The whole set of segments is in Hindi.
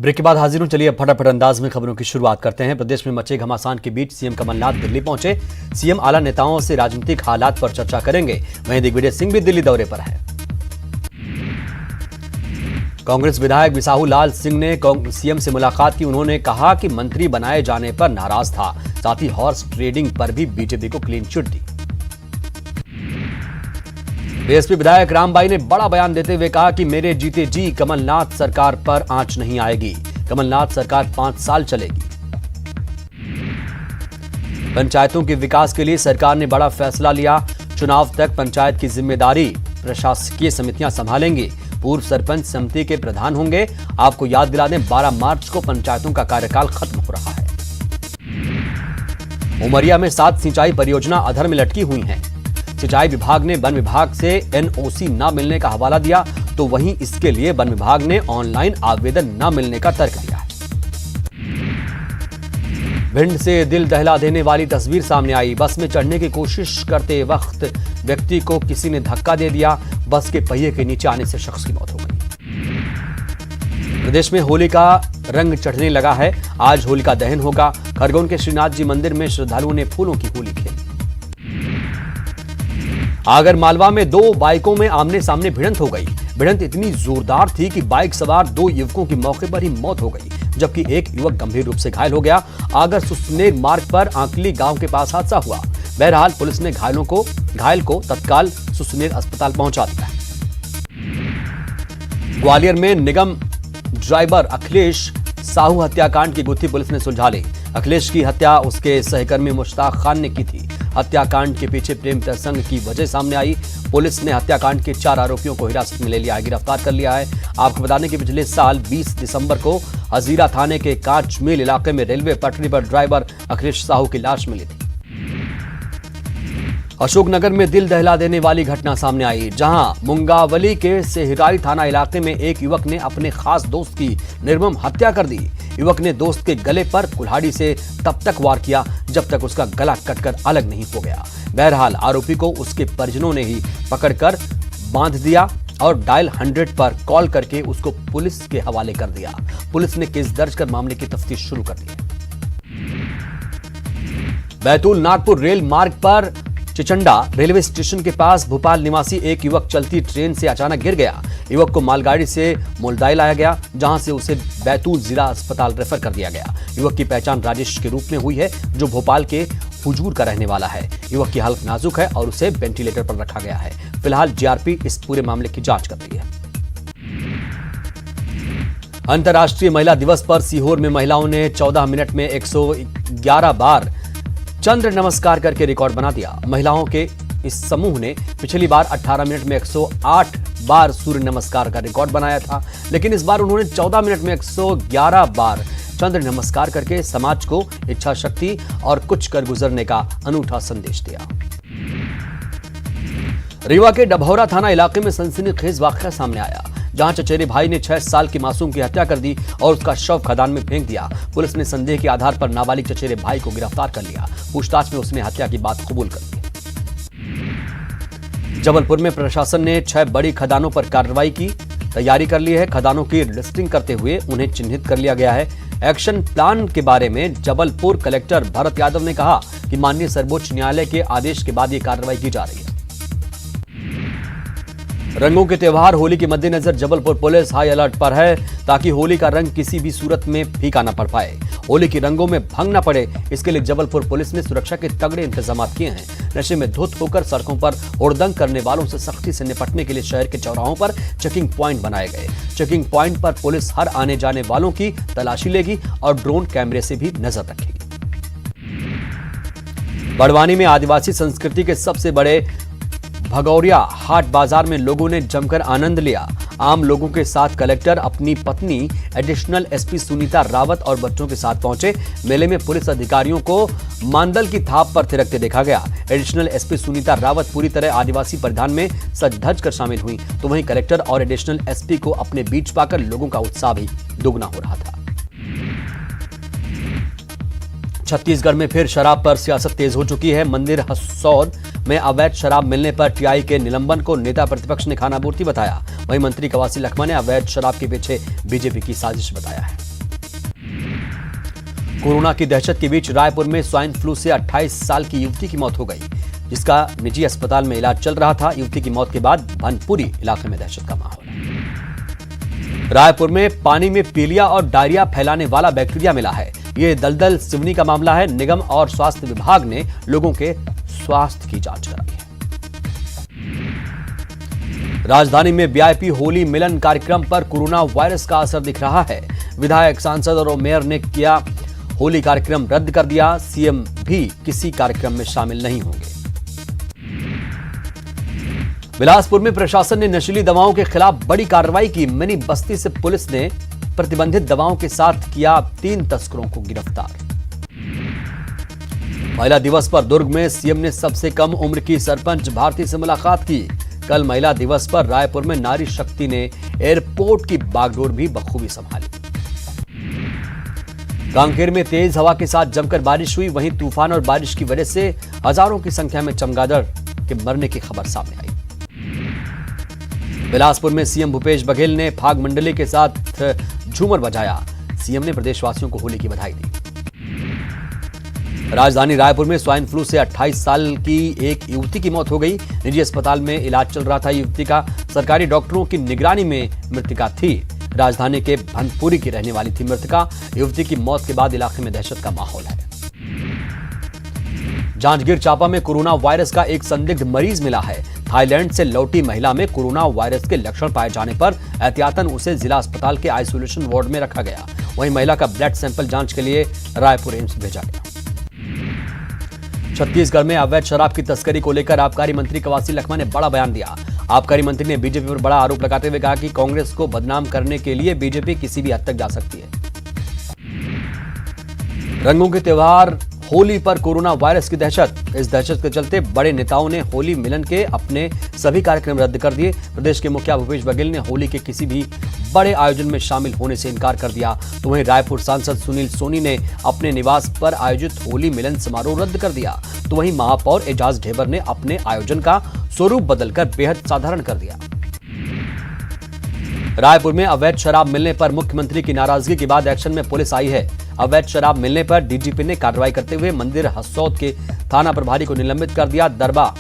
ब्रेक के बाद हाजिर हूं। चलिए अब फटाफट अंदाज में खबरों की शुरुआत करते हैं। प्रदेश में मचे घमासान के बीच सीएम कमलनाथ दिल्ली पहुंचे। सीएम आला नेताओं से राजनीतिक हालात पर चर्चा करेंगे। वहीं दिग्विजय सिंह भी दिल्ली दौरे पर है। कांग्रेस विधायक बिसाहू लाल सिंह ने सीएम से मुलाकात की। उन्होंने कहा कि मंत्री बनाए जाने पर नाराज था, साथ ही हॉर्स ट्रेडिंग पर भी बीजेपी को क्लीन चिट दी। बीएसपी विधायक रामबाई ने बड़ा बयान देते हुए कहा कि मेरे जीते जी कमलनाथ सरकार पर आंच नहीं आएगी। कमलनाथ सरकार 5 साल चलेगी। पंचायतों के विकास के लिए सरकार ने बड़ा फैसला लिया। चुनाव तक पंचायत की जिम्मेदारी प्रशासकीय समितियां संभालेंगी। पूर्व सरपंच समिति के प्रधान होंगे। आपको याद दिला दें, 12 मार्च को पंचायतों का कार्यकाल खत्म हो रहा है। उमरिया में 7 सिंचाई परियोजना अधर में लटकी हुई हैं। सिंचाई विभाग ने वन विभाग से एनओसी न मिलने का हवाला दिया, तो वहीं इसके लिए वन विभाग ने ऑनलाइन आवेदन न मिलने का तर्क दिया है। भिंड से दिल दहला देने वाली तस्वीर सामने आई। बस में चढ़ने की कोशिश करते वक्त व्यक्ति को किसी ने धक्का दे दिया। बस के पहिए के नीचे आने से शख्स की मौत हो गई। प्रदेश में होली का रंग चढ़ने लगा है। आज होलिका दहन होगा। खरगोन के श्रीनाथ जी मंदिर में श्रद्धालुओं ने फूलों की होली खेली। आगर मालवा में 2 बाइकों में आमने सामने भिड़ंत हो गई। भिड़ंत इतनी जोरदार थी कि बाइक सवार 2 युवकों की मौके पर ही मौत हो गई, जबकि एक युवक गंभीर रूप से घायल हो गया। आगर सुसनेर मार्ग पर आंकली गांव के पास हादसा हुआ। बहरहाल पुलिस ने घायल को तत्काल सुसनेर अस्पताल पहुंचा दिया। ग्वालियर में निगम ड्राइवर अखिलेश साहू हत्याकांड की गुत्थी पुलिस ने सुलझा ली। अखिलेश की हत्या उसके सहकर्मी मुश्ताक खान ने की थी। हत्याकांड के पीछे प्रेम प्रसंग की वजह सामने आई। पुलिस ने हत्याकांड के 4 आरोपियों को हिरासत में ले लिया है, गिरफ्तार कर लिया है। आपको बता दें कि पिछले साल 20 दिसंबर को हजीरा थाने के कांच मिल इलाके में रेलवे पटरी पर ड्राइवर अखिलेश साहू की लाश मिली थी। अशोकनगर में दिल दहला देने वाली घटना सामने आई, जहां मुंगावली के सेहराई थाना इलाके में एक युवक ने अपने खास दोस्त की निर्मम हत्या कर दी। युवक ने दोस्त के गले पर कुल्हाड़ी से तब तक वार किया जब तक उसका गला कटकर अलग नहीं हो गया। बहरहाल आरोपी को उसके परिजनों ने ही पकड़कर बांध दिया और डायल 100 पर कॉल करके उसको पुलिस के हवाले कर दिया। पुलिस ने केस दर्ज कर मामले की तफ्तीश शुरू कर दी है। बैतूल नागपुर रेल मार्ग पर चिचंडा रेलवे स्टेशन के पास भोपाल निवासी एक युवक चलती ट्रेन से अचानक गिर गया। युवक को मालगाड़ी से मुल्दाई लाया गया, जहां से उसे बैतूल जिला अस्पताल रेफर कर दिया गया। युवक की पहचान राजेश के रूप में हुई है, जो भोपाल के हुजूर का रहने वाला है। युवक की हालत नाजुक है और उसे वेंटिलेटर पर रखा गया है। फिलहाल जीआरपी इस पूरे मामले की जांच कर रही है। अंतर्राष्ट्रीय महिला दिवस पर सीहोर में महिलाओं ने 14 मिनट में 111 बार चंद्र नमस्कार करके रिकॉर्ड बना दिया। महिलाओं के इस समूह ने पिछली बार 18 मिनट में 108 बार सूर्य नमस्कार का रिकॉर्ड बनाया था, लेकिन इस बार उन्होंने 14 मिनट में 111 बार चंद्र नमस्कार करके समाज को इच्छा शक्ति और कुछ कर गुजरने का अनूठा संदेश दिया। रीवा के डभौरा थाना इलाके में सनसनीखेज वाकया सामने आया, जहां चचेरे भाई ने 6 साल की मासूम की हत्या कर दी और उसका शव खदान में फेंक दिया। पुलिस ने संदेह के आधार पर नाबालिग चचेरे भाई को गिरफ्तार कर लिया। पूछताछ में उसने हत्या की बात कबूल कर ली। जबलपुर में प्रशासन ने 6 बड़ी खदानों पर कार्रवाई की तैयारी कर ली है। खदानों की लिस्टिंग करते हुए उन्हें चिन्हित कर लिया गया है। एक्शन प्लान के बारे में जबलपुर कलेक्टर भरत यादव ने कहा कि माननीय सर्वोच्च न्यायालय के आदेश के बाद यह कार्रवाई की जा रही है। रंगों के त्योहार होली के मद्देनजर जबलपुर पुलिस हाई अलर्ट पर है, ताकि होली का रंग किसी भी सूरत में फीका न पड़ पाए, होली की रंगों में भंग न पड़े। इसके लिए जबलपुर पुलिस ने सुरक्षा के तगड़े इंतजाम किए हैं। नशे में धुत होकर सड़कों पर हुड़दंग करने वालों से सख्ती से निपटने के लिए शहर के चौराहों पर चेकिंग प्वाइंट बनाए गए। चेकिंग प्वाइंट पर पुलिस हर आने जाने वालों की तलाशी लेगी और ड्रोन कैमरे से भी नजर रखेगी। बड़वानी में आदिवासी संस्कृति के सबसे बड़े भगौरिया हाट बाजार में लोगों ने जमकर आनंद लिया। आम लोगों के साथ कलेक्टर अपनी पत्नी एडिशनल एसपी सुनीता रावत और बच्चों के साथ पहुंचे। मेले में पुलिस अधिकारियों को मांदल की थाप पर थिरकते देखा गया। एडिशनल एसपी सुनीता रावत पूरी तरह आदिवासी परिधान में सज धज कर शामिल हुई, तो वहीं कलेक्टर और एडिशनल एसपी को अपने बीच पाकर लोगों का उत्साह भी दोगुना हो रहा था। छत्तीसगढ़ में फिर शराब पर सियासत तेज हो चुकी है। मंदिर हसौद में अवैध शराब मिलने पर टीआई के निलंबन को नेता प्रतिपक्ष ने खानापूर्ति बताया। वहीं मंत्री कवासी लखमा ने अवैध शराब के पीछे बीजेपी की साजिश बताया है। कोरोना की दहशत के बीच रायपुर में स्वाइन फ्लू से 28 साल की युवती की मौत हो गई, जिसका निजी अस्पताल में इलाज चल रहा था। युवती की मौत के बाद भनपुरी इलाके में दहशत का माहौल है। रायपुर में पानी में पीलिया और डायरिया फैलाने वाला बैक्टीरिया मिला है। ये दलदल सिवनी का मामला है। निगम और स्वास्थ्य विभाग ने लोगों के स्वास्थ्य की जांच कराई है। राजधानी में वीआईपी होली मिलन कार्यक्रम पर कोरोना वायरस का असर दिख रहा है। विधायक, सांसद और मेयर ने किया होली कार्यक्रम रद्द कर दिया। सीएम भी किसी कार्यक्रम में शामिल नहीं होंगे। बिलासपुर में प्रशासन ने नशीली दवाओं के खिलाफ बड़ी कार्रवाई की। मिनी बस्ती से पुलिस ने प्रतिबंधित दवाओं के साथ किया 3 तस्करों को गिरफ्तार। महिला दिवस पर दुर्ग में सीएम ने सबसे कम उम्र की सरपंच भारती से मुलाकात की। कल महिला दिवस पर रायपुर में नारी शक्ति ने एयरपोर्ट की बागडोर भी बखूबी संभाली। कांकेर में तेज हवा के साथ जमकर बारिश हुई। वहीं तूफान और बारिश की वजह से हजारों की संख्या में चमगादड़ के मरने की खबर सामने आई। बिलासपुर में सीएम भूपेश बघेल ने फाग मंडली के साथ झूमर बजाया। सीएम ने प्रदेशवासियों को होली की बधाई दी। राजधानी रायपुर में स्वाइन फ्लू से 28 साल की एक युवती की मौत हो गई। निजी अस्पताल में इलाज चल रहा था। युवती का सरकारी डॉक्टरों की निगरानी में मृतका थी। राजधानी के भनपुरी की रहने वाली थी मृतका। युवती की मौत के बाद इलाके में दहशत का माहौल है। जांजगीर चांपा में कोरोना वायरस का एक संदिग्ध मरीज मिला है। थाईलैंड से लौटी महिला में कोरोना वायरस के लक्षण पाए जाने पर एहतियातन उसे जिला अस्पताल के आइसोलेशन वार्ड में रखा गया। वहीं महिला का ब्लड सैंपल जांच के लिए रायपुर एम्स भेजा गया। छत्तीसगढ़ में अवैध शराब की तस्करी को लेकर आबकारी मंत्री कवासी लखमा ने बड़ा बयान दिया। आबकारी मंत्री ने बीजेपी पर बड़ा आरोप लगाते हुए कहा कि कांग्रेस को बदनाम करने के लिए बीजेपी किसी भी हद तक जा सकती है। रंगों के त्योहार होली पर कोरोना वायरस की दहशत। इस दहशत के चलते बड़े नेताओं ने होली मिलन के अपने सभी कार्यक्रम रद्द कर दिए। प्रदेश के मुखिया भूपेश बघेल ने होली के किसी भी बड़े आयोजन में शामिल होने से इनकार कर दिया। तो वहीं रायपुर सांसद सुनील सोनी ने अपने निवास पर आयोजित होली मिलन समारोह रद्द कर दिया। तो वहीं महापौर एजाज ढेबर ने अपने आयोजन का स्वरूप बदलकर बेहद साधारण कर दिया। रायपुर में अवैध शराब मिलने पर मुख्यमंत्री की नाराजगी के बाद एक्शन में पुलिस आई है। अवैध शराब मिलने पर डीजीपी ने कार्रवाई करते हुए मंदिर हसौद के थाना प्रभारी को निलंबित कर दिया। दरबा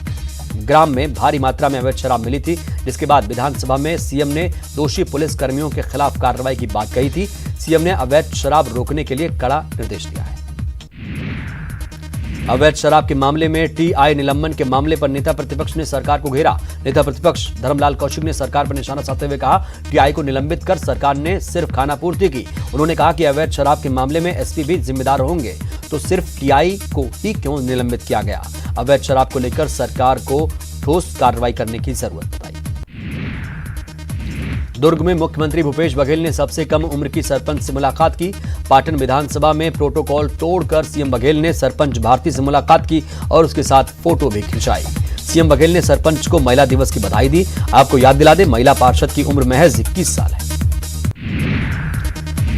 ग्राम में भारी मात्रा में अवैध शराब मिली थी, जिसके बाद विधानसभा में सीएम ने दोषी पुलिस कर्मियों के खिलाफ कार्रवाई की बात कही थी। सीएम ने अवैध शराब रोकने के लिए कड़ा निर्देश दिया है। अवैध शराब के मामले में टीआई निलंबन के मामले पर नेता प्रतिपक्ष ने सरकार को घेरा। नेता प्रतिपक्ष धर्मलाल कौशिक ने सरकार पर निशाना साधते हुए कहा, टीआई को निलंबित कर सरकार ने सिर्फ खानापूर्ति की। उन्होंने कहा कि अवैध शराब के मामले में एसपी भी जिम्मेदार होंगे, तो सिर्फ टीआई को ही क्यों निलंबित किया गया। अवैध शराब को लेकर सरकार को ठोस कार्रवाई करने की जरूरत बताई। दुर्ग में मुख्यमंत्री भूपेश बघेल ने सबसे कम उम्र की सरपंच से मुलाकात की। पाटन विधानसभा में प्रोटोकॉल तोड़कर सीएम बघेल ने सरपंच भारती से मुलाकात की और उसके साथ फोटो भी खिंचाई। सीएम बघेल ने सरपंच को महिला दिवस की बधाई दी। आपको याद दिला दें, महिला पार्षद की उम्र महज 21 साल है।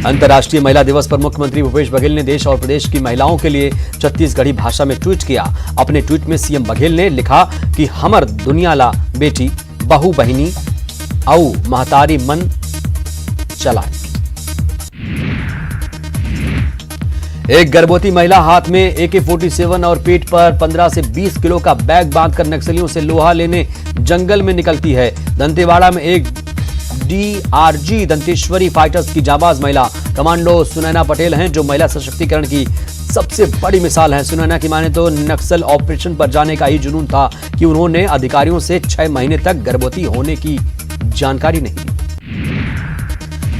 अंतर्राष्ट्रीय महिला दिवस पर मुख्यमंत्री भूपेश बघेल ने देश और प्रदेश की महिलाओं के लिए छत्तीसगढ़ी भाषा में ट्वीट किया। अपने ट्वीट में सीएम बघेल ने लिखा कि हमर दुनिया ला बेटी बहु बहिनी औ महतारी मन चलाए। एक गर्भवती महिला हाथ में AK-47 और पीठ पर 15 से 20 किलो का बैग बांधकर नक्सलियों से लोहा लेने जंगल में निकलती है। दंतेवाड़ा में एक DRG दंतेश्वरी फाइटर्स की जाबाज महिला कमांडो सुनैना पटेल हैं, जो महिला सशक्तिकरण की सबसे बड़ी मिसाल है। सुनैना की माने तो नक्सल ऑपरेशन पर जाने का ही जुनून था कि उन्होंने अधिकारियों से 6 महीने तक गर्भवती होने की जानकारी नहीं दी।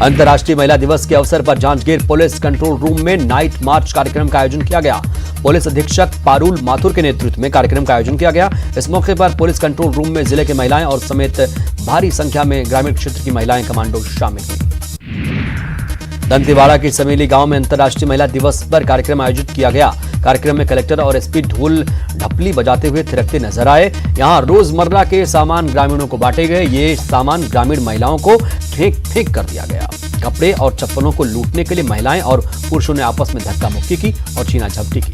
अंतर्राष्ट्रीय महिला दिवस के अवसर पर जांजगीर पुलिस कंट्रोल रूम में नाइट मार्च कार्यक्रम का आयोजन किया गया। पुलिस अधीक्षक पारुल माथुर के नेतृत्व में कार्यक्रम का आयोजन किया गया। इस मौके पर पुलिस कंट्रोल रूम में जिले के महिलाएं और समेत भारी संख्या में ग्रामीण क्षेत्र की महिलाएं कमांडो शामिल हुई। दंतेवाड़ा के समेली गांव में अंतर्राष्ट्रीय महिला दिवस पर कार्यक्रम आयोजित किया गया। कार्यक्रम में कलेक्टर और एसपी ढोल ढपली बजाते हुए थिरकते नजर आए। यहां रोजमर्रा के सामान ग्रामीणों को बांटे गए। ये सामान ग्रामीण महिलाओं को फेंक कर दिया गया। कपड़े और चप्पलों को लूटने के लिए महिलाएं और पुरुषों ने आपस में धक्का मुक्की की और छीना झपटी की।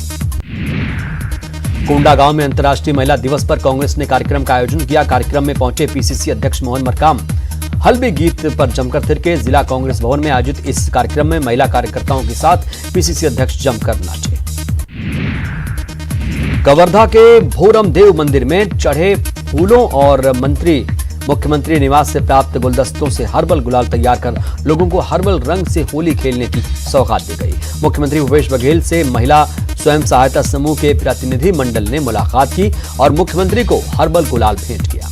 कोंडा गांव में अंतर्राष्ट्रीय महिला दिवस पर कांग्रेस ने कार्यक्रम का आयोजन किया। कार्यक्रम में पहुंचे पीसीसी अध्यक्ष मोहन मरकाम, हल्बी गीत पर जमकर थिरके। जिला कांग्रेस भवन में आयोजित इस कार्यक्रम में महिला कार्यकर्ताओं के साथ पीसीसी अध्यक्ष जमकर नाचे। कवर्धा के भोरमदेव मंदिर में चढ़े फूलों और मुख्यमंत्री निवास से प्राप्त गुलदस्तों से हर्बल गुलाल तैयार कर लोगों को हर्बल रंग से होली खेलने की सौगात दी गई। मुख्यमंत्री भूपेश बघेल से महिला स्वयं सहायता समूह के प्रतिनिधि मंडल ने मुलाकात की और मुख्यमंत्री को हर्बल गुलाल भेंट किया।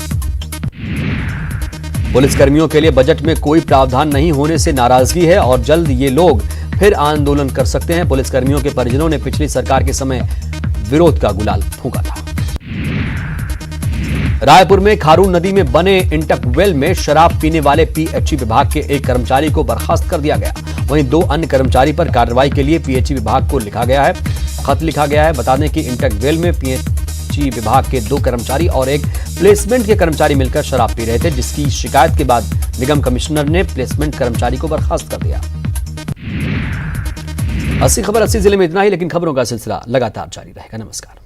पुलिसकर्मियों के लिए बजट में कोई प्रावधान नहीं होने से नाराजगी है और जल्द ये लोग फिर आंदोलन कर सकते हैं। पुलिसकर्मियों के परिजनों ने पिछली सरकार के समय विरोध का गुलाल फूंका था। रायपुर में खारून नदी में बने इंटक वेल में शराब पीने वाले पीएचई विभाग के एक कर्मचारी को बर्खास्त कर दिया गया। वहीं 2 अन्य कर्मचारी पर कार्रवाई के लिए पीएचई विभाग को खत लिखा गया है। बता दें कि इंटक वेल में पीएचई विभाग के 2 कर्मचारी और एक प्लेसमेंट के कर्मचारी मिलकर शराब पी रहे थे, जिसकी शिकायत के बाद निगम कमिश्नर ने प्लेसमेंट कर्मचारी को बर्खास्त कर दिया। 80 खबर 80 जिले में इतना ही, लेकिन खबरों का सिलसिला लगातार जारी रहेगा। नमस्कार।